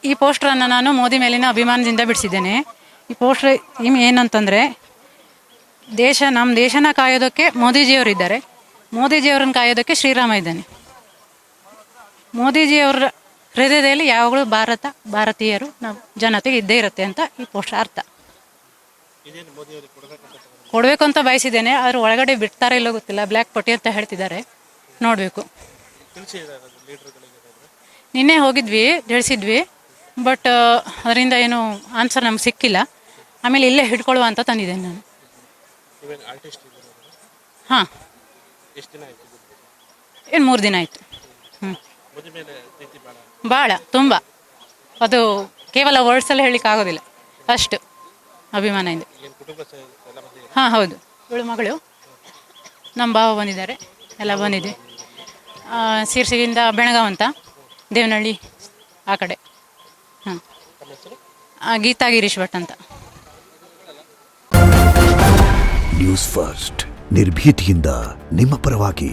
ಈ ಪೋಸ್ಟರನ್ನು ನಾನು ಮೋದಿ ಮೇಲಿನ ಅಭಿಮಾನದಿಂದ ಬಿಡಿಸಿದ್ದೇನೆ. ಈ ಪೋಸ್ಟರ್ ಏನಂತಂದರೆ, ನಮ್ಮ ದೇಶನ ಕಾಯೋದಕ್ಕೆ ಮೋದಿಜಿಯವರಿದ್ದಾರೆ, ಮೋದಿಜಿಯವರನ್ನು ಕಾಯೋದಕ್ಕೆ ಶ್ರೀರಾಮ ಇದ್ದಾನೆ. ಮೋದಿಜಿಯವರ ಹೃದಯದಲ್ಲಿ ಯಾವಾಗಲೂ ಭಾರತೀಯರು ನಮ್ಮ ಜನತೆಗೆ ಇದ್ದೇ ಇರುತ್ತೆ ಅಂತ ಈ ಪೋಸ್ಟರ್ ಅರ್ಥ. ಕೊಡಬೇಕು ಅಂತ ಬಯಸಿದ್ದೇನೆ, ಆದರೆ ಒಳಗಡೆ ಬಿಡ್ತಾರೆ ಇಲ್ಲೋ ಗೊತ್ತಿಲ್ಲ. ಬ್ಲ್ಯಾಕ್ ಪಟ್ಟಿ ಅಂತ ಹೇಳ್ತಿದ್ದಾರೆ, ನೋಡಬೇಕು. ನಿನ್ನೆ ಹೋಗಿದ್ವಿ, ತಿಳಿಸಿದ್ವಿ, ಬಟ್ ಅದರಿಂದ ಏನು ಆನ್ಸರ್ ನಮ್ಗೆ ಸಿಕ್ಕಿಲ್ಲ. ಆಮೇಲೆ ಇಲ್ಲೇ ಹಿಡ್ಕೊಳ್ಳುವ ಅಂತ ತಂದಿದ್ದೇನೆ ನಾನು. ಹಾಂ, ಏನು 3 ದಿನ ಆಯಿತು. ಭಾಳ ತುಂಬ, ಅದು ಕೇವಲ ವರ್ಡ್ಸಲ್ಲಿ ಹೇಳಲಿಕ್ಕೆ ಆಗೋದಿಲ್ಲ, ಅಷ್ಟು ಅಭಿಮಾನ ಇದೆ. ಹಾಂ ಹೌದು, ಇವಳು ಮಗಳು, ನಮ್ಮ ಭಾವ ಬಂದಿದ್ದಾರೆ, ಎಲ್ಲ ಬಂದಿದ್ವಿ. ಶಿರ್ಸಿಯಿಂದ ಬೆಳಗಾವ್ ಅಂತ, ದೇವನಹಳ್ಳಿ ಆ ಕಡೆ. ಹಾಂ, ಗೀತಾ ಗಿರೀಶ್ ಭಟ್ ಅಂತ. ನ್ಯೂಸ್ ಫಸ್ಟ್, ನಿರ್ಭೀತಿಯಿಂದ ನಿಮ್ಮ ಪರವಾಗಿ.